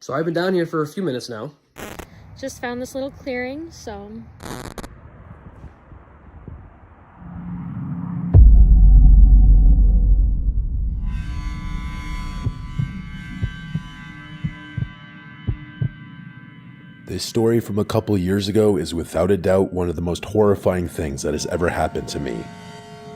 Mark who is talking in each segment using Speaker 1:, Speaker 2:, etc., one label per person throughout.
Speaker 1: So I've been down here for a few minutes now.
Speaker 2: Just found this little clearing, so...
Speaker 3: This story from a couple years ago is without a doubt one of the most horrifying things that has ever happened to me.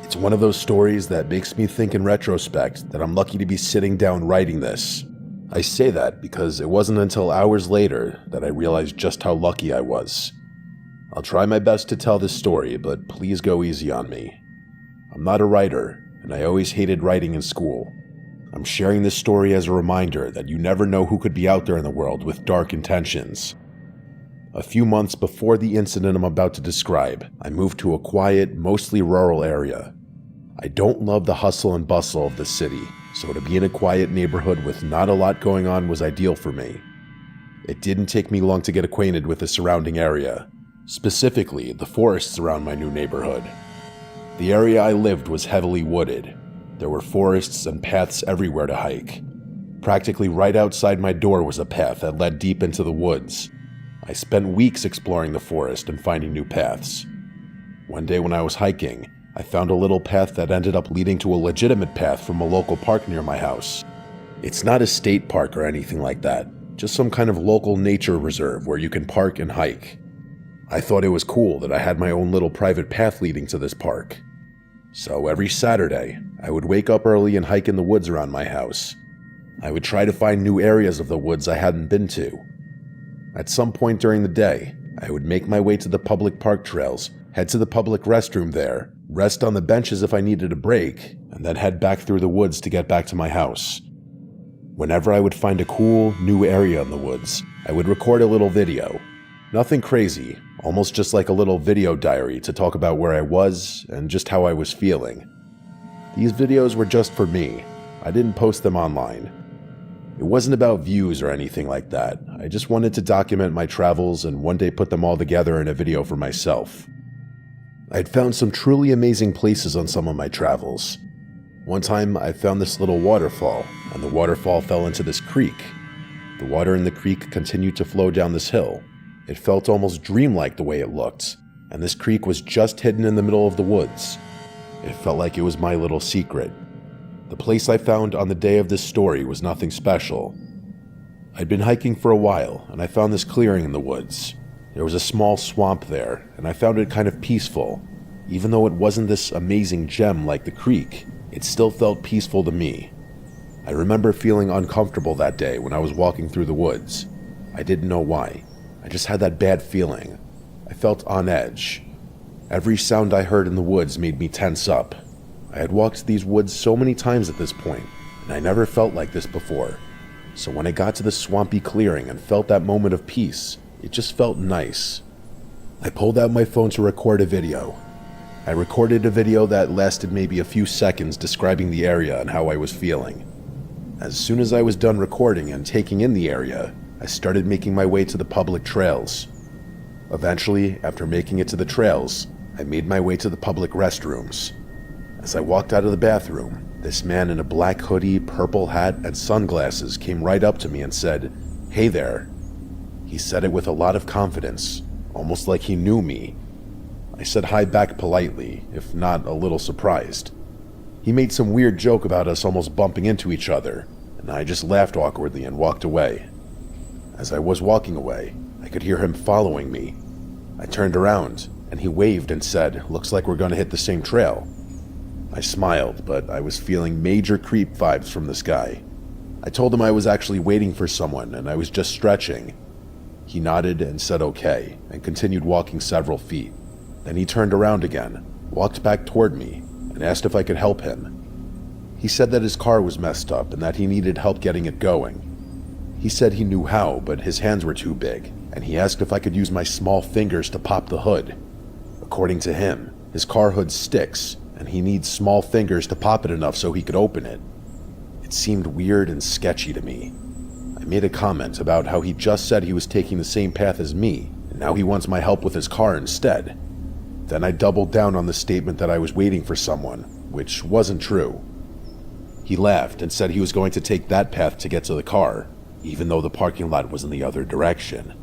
Speaker 3: It's one of those stories that makes me think in retrospect that I'm lucky to be sitting down writing this. I say that because it wasn't until hours later that I realized just how lucky I was. I'll try my best to tell this story, but please go easy on me. I'm not a writer, and I always hated writing in school. I'm sharing this story as a reminder that you never know who could be out there in the world with dark intentions. A few months before the incident I'm about to describe, I moved to a quiet, mostly rural area. I don't love the hustle and bustle of the city, so to be in a quiet neighborhood with not a lot going on was ideal for me. It didn't take me long to get acquainted with the surrounding area, specifically the forests around my new neighborhood. The area I lived was heavily wooded. There were forests and paths everywhere to hike. Practically right outside my door was a path that led deep into the woods. I spent weeks exploring the forest and finding new paths. One day when I was hiking, I found a little path that ended up leading to a legitimate path from a local park near my house. It's not a state park or anything like that, just some kind of local nature reserve where you can park and hike. I thought it was cool that I had my own little private path leading to this park. So every Saturday, I would wake up early and hike in the woods around my house. I would try to find new areas of the woods I hadn't been to. At some point during the day, I would make my way to the public park trails, head to the public restroom there, rest on the benches if I needed a break, and then head back through the woods to get back to my house. Whenever I would find a cool, new area in the woods, I would record a little video. Nothing crazy, almost just like a little video diary to talk about where I was and just how I was feeling. These videos were just for me. I didn't post them online. It wasn't about views or anything like that. I just wanted to document my travels and one day put them all together in a video for myself. I'd found some truly amazing places on some of my travels. One time I found this little waterfall, and the waterfall fell into this creek. The water in the creek continued to flow down this hill. It felt almost dreamlike the way it looked, and this creek was just hidden in the middle of the woods. It felt like it was my little secret. The place I found on the day of this story was nothing special. I'd been hiking for a while, and I found this clearing in the woods. There was a small swamp there, and I found it kind of peaceful. Even though it wasn't this amazing gem like the creek, it still felt peaceful to me. I remember feeling uncomfortable that day when I was walking through the woods. I didn't know why. I just had that bad feeling. I felt on edge. Every sound I heard in the woods made me tense up. I had walked these woods so many times at this point, and I never felt like this before. So when I got to the swampy clearing and felt that moment of peace, it just felt nice. I pulled out my phone to record a video. I recorded a video that lasted maybe a few seconds describing the area and how I was feeling. As soon as I was done recording and taking in the area, I started making my way to the public trails. Eventually, after making it to the trails, I made my way to the public restrooms. As I walked out of the bathroom, this man in a black hoodie, purple hat, and sunglasses came right up to me and said, "Hey there." He said it with a lot of confidence, almost like he knew me. I said hi back politely, if not a little surprised. He made some weird joke about us almost bumping into each other, and I just laughed awkwardly and walked away. As I was walking away, I could hear him following me. I turned around, and he waved and said, "Looks like we're going to hit the same trail." I smiled, but I was feeling major creep vibes from this guy. I told him I was actually waiting for someone, and I was just stretching. He nodded and said okay, and continued walking several feet. Then he turned around again, walked back toward me, and asked if I could help him. He said that his car was messed up and that he needed help getting it going. He said he knew how, but his hands were too big, and he asked if I could use my small fingers to pop the hood. According to him, his car hood sticks, and he needs small fingers to pop it enough so he could open it. It seemed weird and sketchy to me. I made a comment about how he just said he was taking the same path as me, and now he wants my help with his car instead. Then I doubled down on the statement that I was waiting for someone, which wasn't true. He laughed and said he was going to take that path to get to the car. even though the parking lot was in the other direction.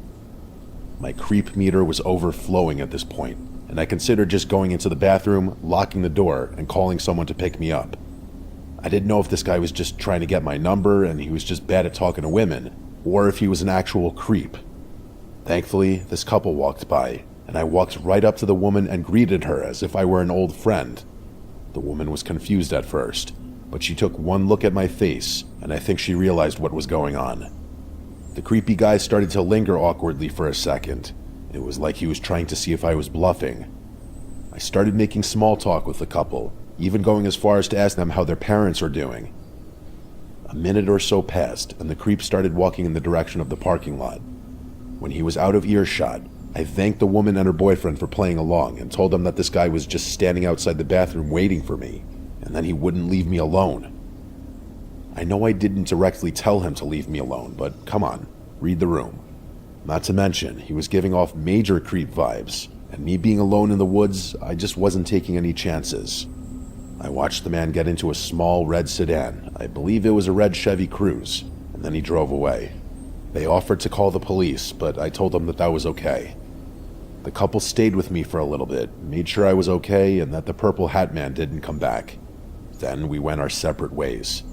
Speaker 3: My creep meter was overflowing at this point, and I considered just going into the bathroom, locking the door, and calling someone to pick me up. I didn't know if this guy was just trying to get my number and he was just bad at talking to women, or if he was an actual creep. Thankfully, this couple walked by, and I walked right up to the woman and greeted her as if I were an old friend. The woman was confused at first, but she took one look at my face, and I think she realized what was going on. The creepy guy started to linger awkwardly for a second. It was like he was trying to see if I was bluffing. I started making small talk with the couple, even going as far as to ask them how their parents are doing. A minute or so passed, and the creep started walking in the direction of the parking lot. When he was out of earshot, I thanked the woman and her boyfriend for playing along and told them that this guy was just standing outside the bathroom waiting for me, and that he wouldn't leave me alone. I know I didn't directly tell him to leave me alone, but come on, read the room. Not to mention, he was giving off major creep vibes, and me being alone in the woods, I just wasn't taking any chances. I watched the man get into a small red sedan. I believe it was a red Chevy Cruze, and then he drove away. They offered to call the police, but I told them that that was okay. The couple stayed with me for a little bit, made sure I was okay and that the purple hat man didn't come back. Then we went our separate ways.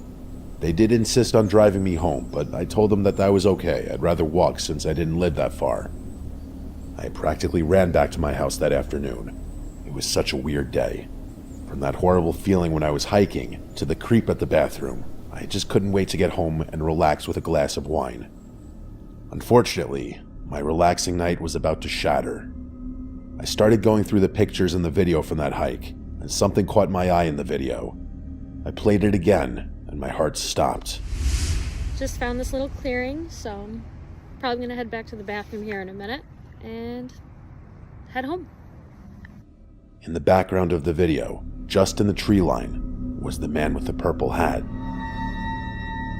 Speaker 3: They did insist on driving me home, but I told them that that was okay. I'd rather walk since I didn't live that far. I practically ran back to my house that afternoon. It was such a weird day. From that horrible feeling when I was hiking, to the creep at the bathroom, I just couldn't wait to get home and relax with a glass of wine. Unfortunately, my relaxing night was about to shatter. I started going through the pictures in the video from that hike, and something caught my eye in the video. I played it again, and my heart stopped.
Speaker 2: Just found this little clearing, so I'm probably going to head back to the bathroom here in a minute and head home.
Speaker 3: In the background of the video, just in the tree line, was the man with the purple hat.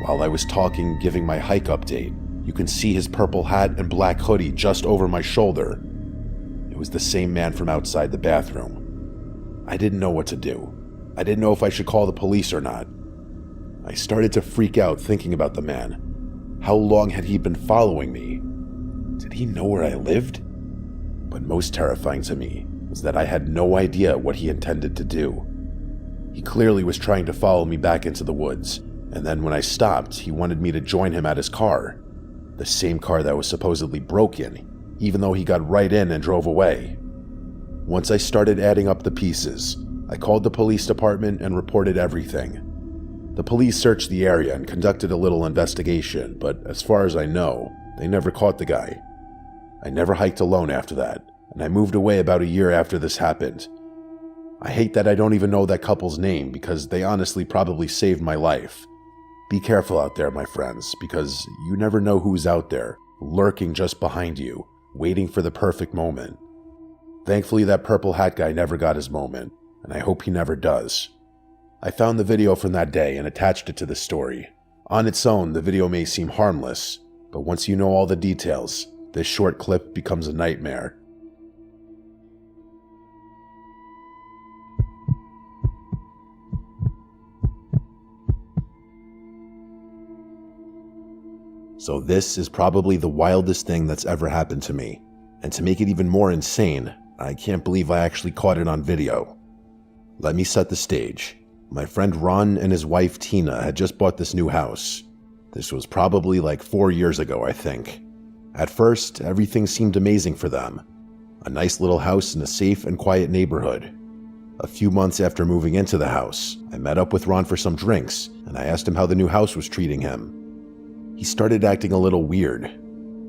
Speaker 3: While I was talking, giving my hike update, you can see his purple hat and black hoodie just over my shoulder. It was the same man from outside the bathroom. I didn't know what to do. I didn't know if I should call the police or not. I started to freak out thinking about the man. How long had he been following me? Did he know where I lived? But most terrifying to me was that I had no idea what he intended to do. He clearly was trying to follow me back into the woods, and then when I stopped, he wanted me to join him at his car. The same car that was supposedly broken, even though he got right in and drove away. Once I started adding up the pieces, I called the police department and reported everything. The police searched the area and conducted a little investigation, but as far as I know, they never caught the guy. I never hiked alone after that, and I moved away about a year after this happened. I hate that I don't even know that couple's name because they honestly probably saved my life. Be careful out there, my friends, because you never know who's out there, lurking just behind you, waiting for the perfect moment. Thankfully, that purple hat guy never got his moment, and I hope he never does. I found the video from that day and attached it to the story. On its own, the video may seem harmless, but once you know all the details, this short clip becomes a nightmare. So this is probably the wildest thing that's ever happened to me. And to make it even more insane, I can't believe I actually caught it on video. Let me set the stage. My friend Ron and his wife Tina had just bought this new house. This was probably like 4 years ago, I think. At first, everything seemed amazing for them. A nice little house in a safe and quiet neighborhood. A few months after moving into the house, I met up with Ron for some drinks, and I asked him how the new house was treating him. He started acting a little weird.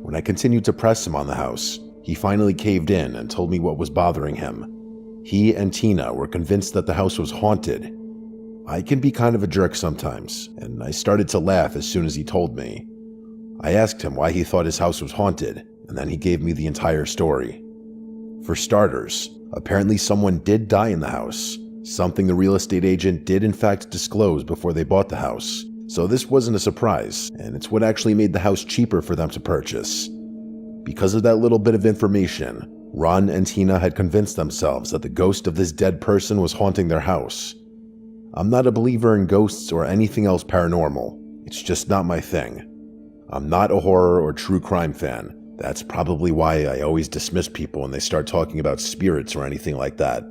Speaker 3: When I continued to press him on the house, he finally caved in and told me what was bothering him. He and Tina were convinced that the house was haunted. I can be kind of a jerk sometimes, and I started to laugh as soon as he told me. I asked him why he thought his house was haunted, and then he gave me the entire story. For starters, apparently someone did die in the house, something the real estate agent did in fact disclose before they bought the house. So this wasn't a surprise, and it's what actually made the house cheaper for them to purchase. Because of that little bit of information, Ron and Tina had convinced themselves that the ghost of this dead person was haunting their house. I'm not a believer in ghosts or anything else paranormal. It's just not my thing. I'm not a horror or true crime fan. That's probably why I always dismiss people when they start talking about spirits or anything like that.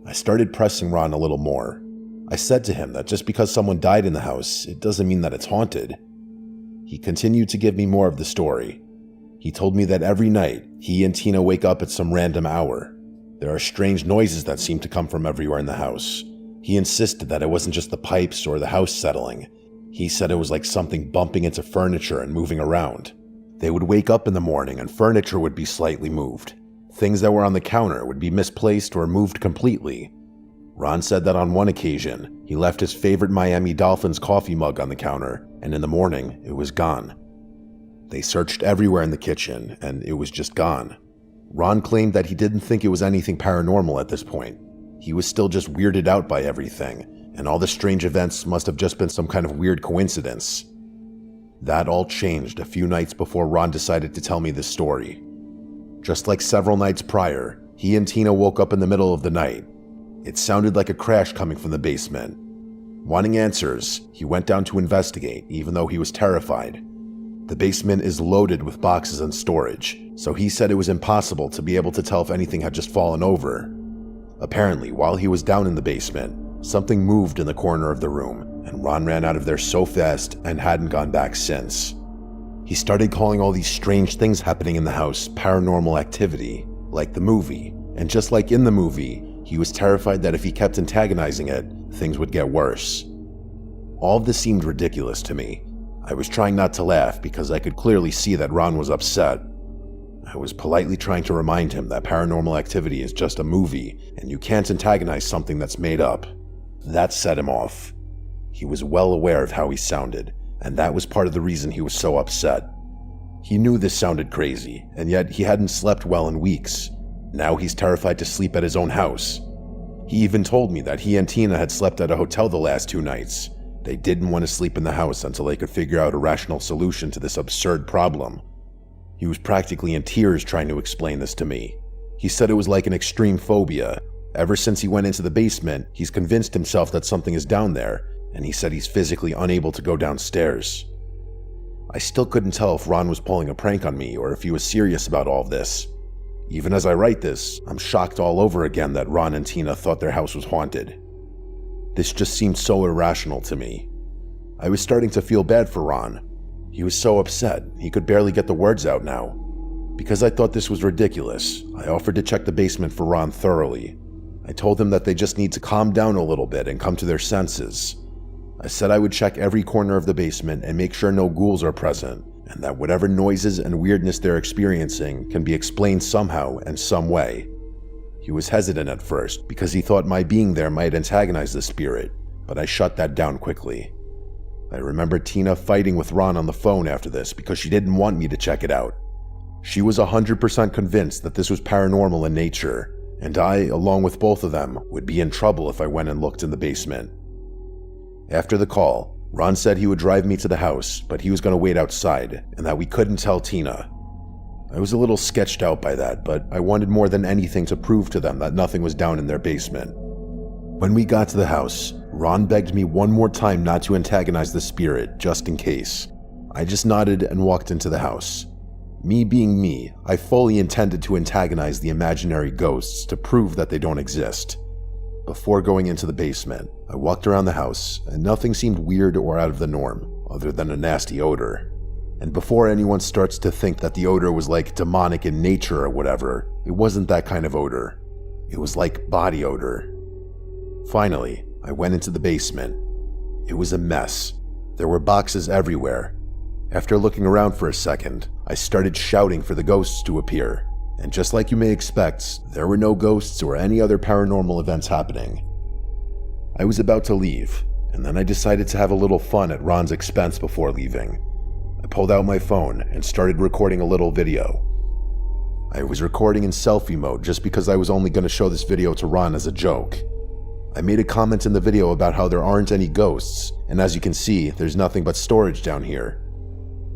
Speaker 3: I started pressing Ron a little more. I said to him that just because someone died in the house, it doesn't mean that it's haunted. He continued to give me more of the story. He told me that every night, he and Tina wake up at some random hour. There are strange noises that seem to come from everywhere in the house. He insisted that it wasn't just the pipes or the house settling. He said it was like something bumping into furniture and moving around. They would wake up in the morning and furniture would be slightly moved. Things that were on the counter would be misplaced or moved completely. Ron said that on one occasion, he left his favorite Miami Dolphins coffee mug on the counter, and in the morning, it was gone. They searched everywhere in the kitchen, and it was just gone. Ron claimed that he didn't think it was anything paranormal at this point. He was still just weirded out by everything, and all the strange events must have just been some kind of weird coincidence. That all changed a few nights before Ron decided to tell me this story. Just like several nights prior, he and Tina woke up in the middle of the night. It sounded like a crash coming from the basement. Wanting answers, he went down to investigate, even though he was terrified. The basement is loaded with boxes and storage, so he said it was impossible to be able to tell if anything had just fallen over. Apparently, while he was down in the basement, something moved in the corner of the room, and Ron ran out of there so fast and hadn't gone back since. He started calling all these strange things happening in the house paranormal activity, like the movie, and just like in the movie, he was terrified that if he kept antagonizing it, things would get worse. All of this seemed ridiculous to me. I was trying not to laugh because I could clearly see that Ron was upset. I was politely trying to remind him that paranormal activity is just a movie, and you can't antagonize something that's made up. That set him off. He was well aware of how he sounded, and that was part of the reason he was so upset. He knew this sounded crazy, and yet he hadn't slept well in weeks. Now he's terrified to sleep at his own house. He even told me that he and Tina had slept at a hotel the last 2 nights. They didn't want to sleep in the house until they could figure out a rational solution to this absurd problem. He was practically in tears trying to explain this to me. He said it was like an extreme phobia. Ever since he went into the basement, he's convinced himself that something is down there, and he said he's physically unable to go downstairs. I still couldn't tell if Ron was pulling a prank on me or if he was serious about all of this. Even as I write this, I'm shocked all over again that Ron and Tina thought their house was haunted. This just seemed so irrational to me. I was starting to feel bad for Ron. He was so upset, he could barely get the words out now. Because I thought this was ridiculous, I offered to check the basement for Ron thoroughly. I told him that they just need to calm down a little bit and come to their senses. I said I would check every corner of the basement and make sure no ghouls are present, and that whatever noises and weirdness they're experiencing can be explained somehow and some way. He was hesitant at first because he thought my being there might antagonize the spirit, but I shut that down quickly. I remember Tina fighting with Ron on the phone after this because she didn't want me to check it out. She was 100% convinced that this was paranormal in nature, and I, along with both of them, would be in trouble if I went and looked in the basement. After the call, Ron said he would drive me to the house, but he was going to wait outside, and that we couldn't tell Tina. I was a little sketched out by that, but I wanted more than anything to prove to them that nothing was down in their basement. When we got to the house, Ron begged me one more time not to antagonize the spirit, just in case. I just nodded and walked into the house. Me being me, I fully intended to antagonize the imaginary ghosts to prove that they don't exist. Before going into the basement, I walked around the house, and nothing seemed weird or out of the norm, other than a nasty odor. And before anyone starts to think that the odor was like demonic in nature or whatever, it wasn't that kind of odor. It was like body odor. Finally, I went into the basement. It was a mess. There were boxes everywhere. After looking around for a second, I started shouting for the ghosts to appear. And just like you may expect, there were no ghosts or any other paranormal events happening. I was about to leave, and then I decided to have a little fun at Ron's expense before leaving. I pulled out my phone and started recording a little video. I was recording in selfie mode just because I was only going to show this video to Ron as a joke. I made a comment in the video about how there aren't any ghosts, and as you can see, there's nothing but storage down here.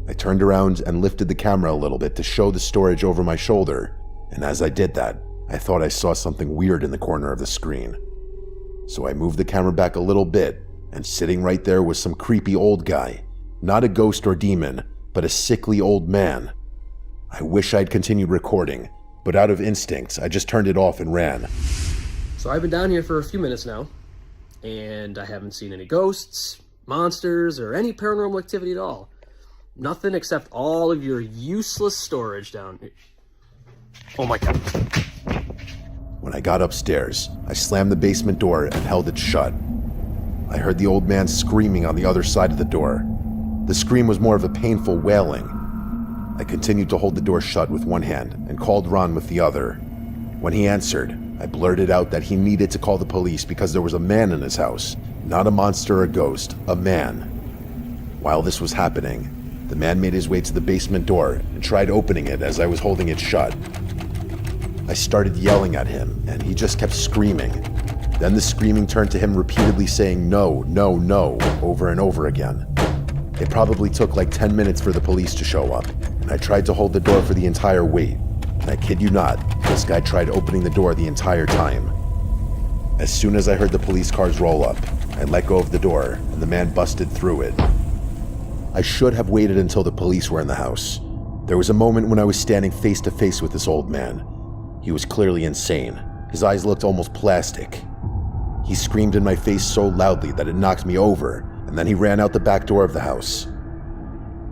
Speaker 3: I turned around and lifted the camera a little bit to show the storage over my shoulder, and as I did that, I thought I saw something weird in the corner of the screen. So I moved the camera back a little bit, and sitting right there was some creepy old guy. Not a ghost or demon, but a sickly old man. I wish I'd continued recording, but out of instinct, I just turned it off and ran.
Speaker 1: So I've been down here for a few minutes now, and I haven't seen any ghosts, monsters, or any paranormal activity at all. Nothing except all of your useless storage down here. Oh my god.
Speaker 3: When I got upstairs, I slammed the basement door and held it shut. I heard the old man screaming on the other side of the door. The scream was more of a painful wailing. I continued to hold the door shut with one hand and called Ron with the other. When he answered, I blurted out that he needed to call the police because there was a man in his house. Not a monster or a ghost, a man. While this was happening, the man made his way to the basement door and tried opening it as I was holding it shut. I started yelling at him, and he just kept screaming. Then the screaming turned to him repeatedly saying no, no, no, over and over again. It probably took like 10 minutes for the police to show up, and I tried to hold the door for the entire wait. And I kid you not, this guy tried opening the door the entire time. As soon as I heard the police cars roll up, I let go of the door, and the man busted through it. I should have waited until the police were in the house. There was a moment when I was standing face to face with this old man. He was clearly insane. His eyes looked almost plastic. He screamed in my face so loudly that it knocked me over, and then he ran out the back door of the house.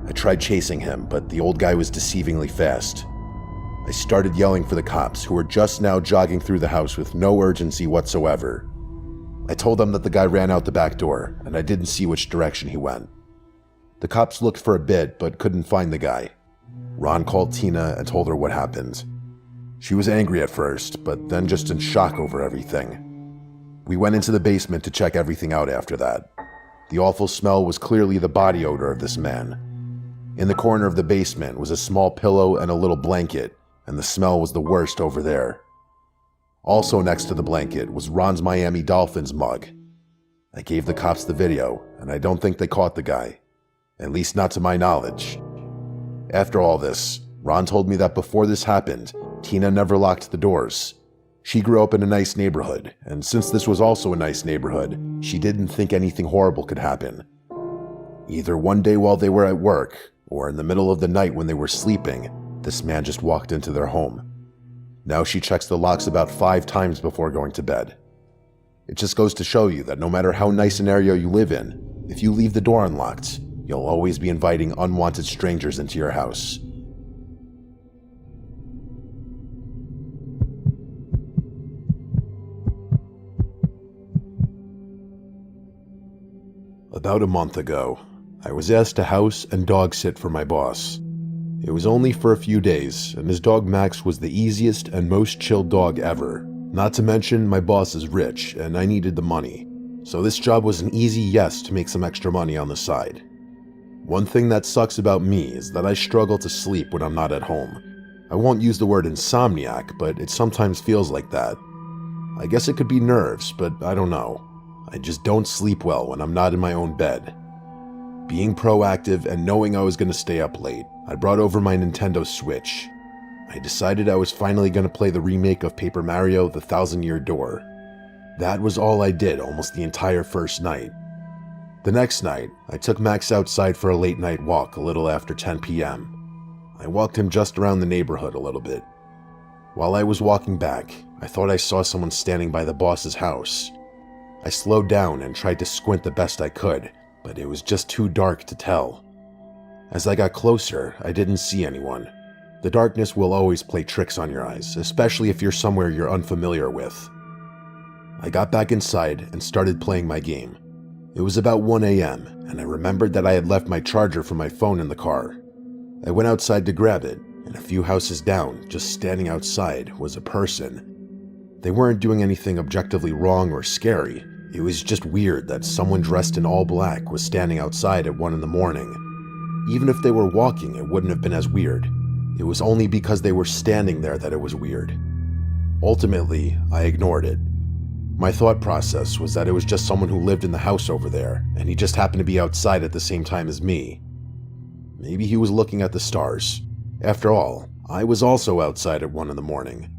Speaker 3: I tried chasing him, but the old guy was deceivingly fast. I started yelling for the cops, who were just now jogging through the house with no urgency whatsoever. I told them that the guy ran out the back door, and I didn't see which direction he went. The cops looked for a bit, but couldn't find the guy. Ron called Tina and told her what happened. She was angry at first, but then just in shock over everything. We went into the basement to check everything out after that. The awful smell was clearly the body odor of this man. In the corner of the basement was a small pillow and a little blanket, and the smell was the worst over there. Also next to the blanket was Ron's Miami Dolphins mug. I gave the cops the video, and I don't think they caught the guy. At least not to my knowledge. After all this, Ron told me that before this happened, Tina never locked the doors. She grew up in a nice neighborhood, and since this was also a nice neighborhood, she didn't think anything horrible could happen. Either one day while they were at work, or in the middle of the night when they were sleeping, this man just walked into their home. Now she checks the locks about 5 times before going to bed. It just goes to show you that no matter how nice an area you live in, if you leave the door unlocked, you'll always be inviting unwanted strangers into your house. About a month ago, I was asked to house and dog sit for my boss. It was only for a few days, and his dog Max was the easiest and most chill dog ever. Not to mention, my boss is rich, and I needed the money. So this job was an easy yes to make some extra money on the side. One thing that sucks about me is that I struggle to sleep when I'm not at home. I won't use the word insomniac, but it sometimes feels like that. I guess it could be nerves, but I don't know. I just don't sleep well when I'm not in my own bed. Being proactive and knowing I was going to stay up late, I brought over my Nintendo Switch. I decided I was finally going to play the remake of Paper Mario: The Thousand-Year Door. That was all I did almost the entire first night. The next night, I took Max outside for a late night walk a little after 10 p.m. I walked him just around the neighborhood a little bit. While I was walking back, I thought I saw someone standing by the boss's house. I slowed down and tried to squint the best I could, but it was just too dark to tell. As I got closer, I didn't see anyone. The darkness will always play tricks on your eyes, especially if you're somewhere you're unfamiliar with. I got back inside and started playing my game. It was about 1 a.m., and I remembered that I had left my charger for my phone in the car. I went outside to grab it, and a few houses down, just standing outside, was a person. They weren't doing anything objectively wrong or scary. It was just weird that someone dressed in all black was standing outside at 1 in the morning. Even if they were walking, it wouldn't have been as weird. It was only because they were standing there that it was weird. Ultimately, I ignored it. My thought process was that it was just someone who lived in the house over there, and he just happened to be outside at the same time as me. Maybe he was looking at the stars. After all, I was also outside at 1 in the morning.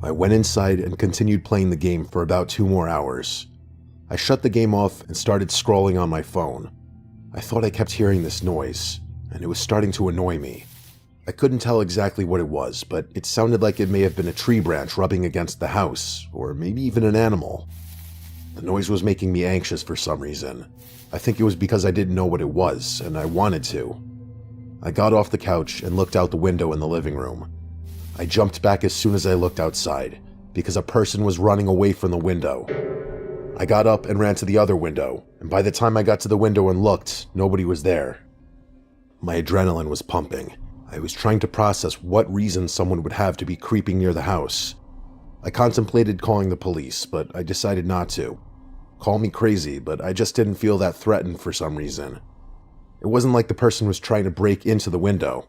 Speaker 3: I went inside and continued playing the game for about 2 more hours. I shut the game off and started scrolling on my phone. I thought I kept hearing this noise. and it was starting to annoy me. I couldn't tell exactly what it was, but it sounded like it may have been a tree branch rubbing against the house, or maybe even an animal. The noise was making me anxious for some reason. I think it was because I didn't know what it was, and I wanted to. I got off the couch and looked out the window in the living room. I jumped back as soon as I looked outside, because a person was running away from the window. I got up and ran to the other window, and by the time I got to the window and looked, nobody was there. My adrenaline was pumping. I was trying to process what reason someone would have to be creeping near the house. I contemplated calling the police, but I decided not to. Call me crazy, but I just didn't feel that threatened for some reason. It wasn't like the person was trying to break into the window.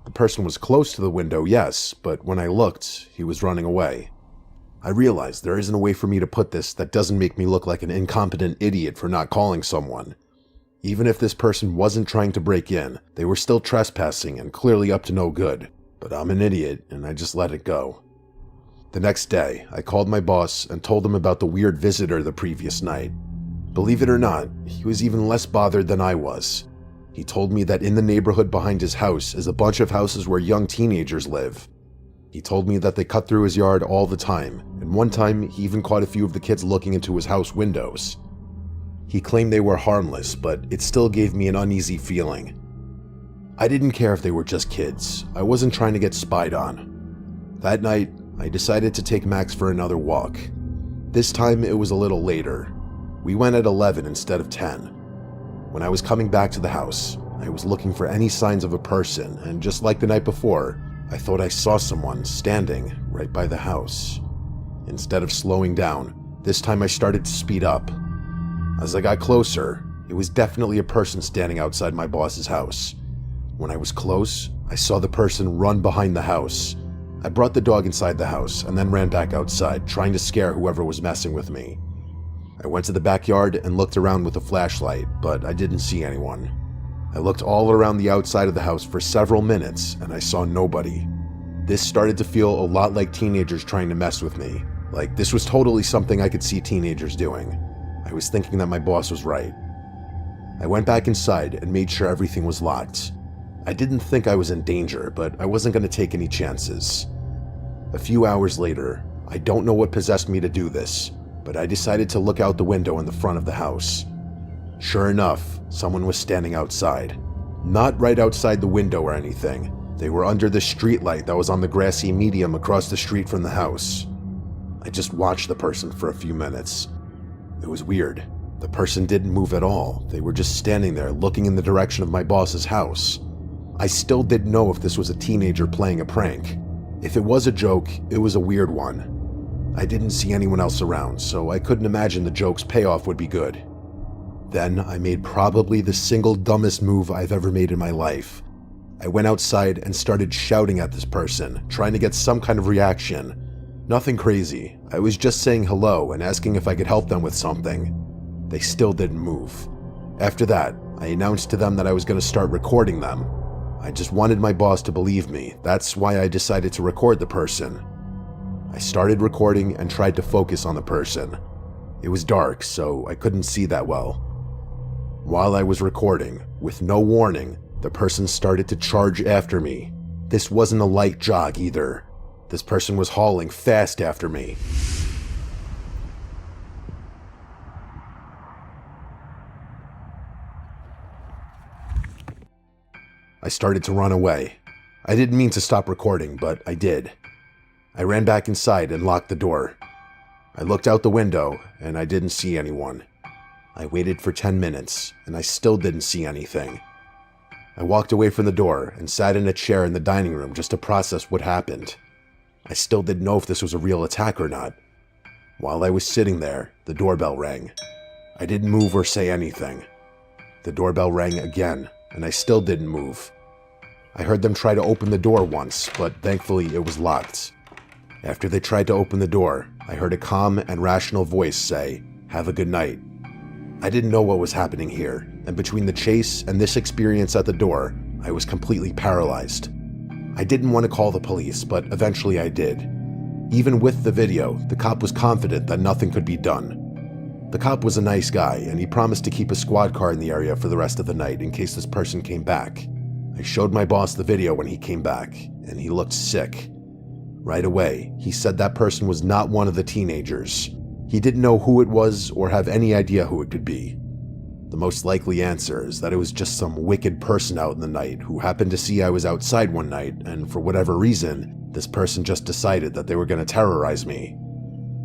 Speaker 3: The person was close to the window, yes, but when I looked, he was running away. I realized there isn't a way for me to put this that doesn't make me look like an incompetent idiot for not calling someone. Even if this person wasn't trying to break in, they were still trespassing and clearly up to no good. But I'm an idiot, and I just let it go. The next day, I called my boss and told him about the weird visitor the previous night. Believe it or not, he was even less bothered than I was. He told me that in the neighborhood behind his house is a bunch of houses where young teenagers live. He told me that they cut through his yard all the time, and one time he even caught a few of the kids looking into his house windows. He claimed they were harmless, but it still gave me an uneasy feeling. I didn't care if they were just kids. I wasn't trying to get spied on. That night, I decided to take Max for another walk. This time it was a little later. We went at 11 instead of 10. When I was coming back to the house, I was looking for any signs of a person, and just like the night before, I thought I saw someone standing right by the house. Instead of slowing down, this time I started to speed up. As I got closer, it was definitely a person standing outside my boss's house. When I was close, I saw the person run behind the house. I brought the dog inside the house and then ran back outside, trying to scare whoever was messing with me. I went to the backyard and looked around with a flashlight, but I didn't see anyone. I looked all around the outside of the house for several minutes and I saw nobody. This started to feel a lot like teenagers trying to mess with me. Like this was totally something I could see teenagers doing. I was thinking that my boss was right. I went back inside and made sure everything was locked. I didn't think I was in danger, but I wasn't going to take any chances. A few hours later, I don't know what possessed me to do this, but I decided to look out the window in the front of the house. Sure enough, someone was standing outside. Not right outside the window or anything. They were under the streetlight that was on the grassy median across the street from the house. I just watched the person for a few minutes. It was weird. The person didn't move at all. They were just standing there looking in the direction of my boss's house. I still didn't know if this was a teenager playing a prank. If it was a joke, it was a weird one. I didn't see anyone else around, so I couldn't imagine the joke's payoff would be good. Then I made probably the single dumbest move I've ever made in my life. I went outside and started shouting at this person, trying to get some kind of reaction. Nothing crazy. I was just saying hello and asking if I could help them with something. They still didn't move. After that, I announced to them that I was going to start recording them. I just wanted my boss to believe me. That's why I decided to record the person. I started recording and tried to focus on the person. It was dark, so I couldn't see that well. While I was recording, with no warning, the person started to charge after me. This wasn't a light jog either. This person was hauling fast after me. I started to run away. I didn't mean to stop recording, but I did. I ran back inside and locked the door. I looked out the window and I didn't see anyone. I waited for 10 minutes and I still didn't see anything. I walked away from the door and sat in a chair in the dining room just to process what happened. I still didn't know if this was a real attack or not. While I was sitting there, the doorbell rang. I didn't move or say anything. The doorbell rang again, and I still didn't move. I heard them try to open the door once, but thankfully it was locked. After they tried to open the door, I heard a calm and rational voice say, "Have a good night." I didn't know what was happening here, and between the chase and this experience at the door, I was completely paralyzed. I didn't want to call the police, but eventually I did. Even with the video, the cop was confident that nothing could be done. The cop was a nice guy, and he promised to keep a squad car in the area for the rest of the night in case this person came back. I showed my boss the video when he came back, and he looked sick. Right away, he said that person was not one of the teenagers. He didn't know who it was or have any idea who it could be. The most likely answer is that it was just some wicked person out in the night who happened to see I was outside one night, and for whatever reason, this person just decided that they were going to terrorize me.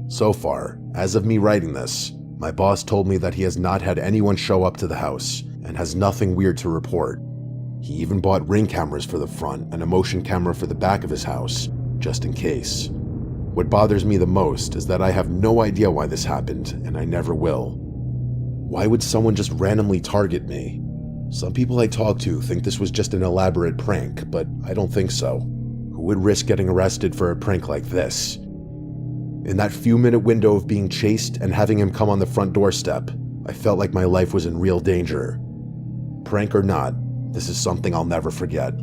Speaker 3: So far, as of me writing this, my boss told me that he has not had anyone show up to the house and has nothing weird to report. He even bought ring cameras for the front and a motion camera for the back of his house, just in case. What bothers me the most is that I have no idea why this happened, and I never will. Why would someone just randomly target me? Some people I talk to think this was just an elaborate prank, but I don't think so. Who would risk getting arrested for a prank like this? In that few-minute window of being chased and having him come on the front doorstep, I felt like my life was in real danger. Prank or not, this is something I'll never forget.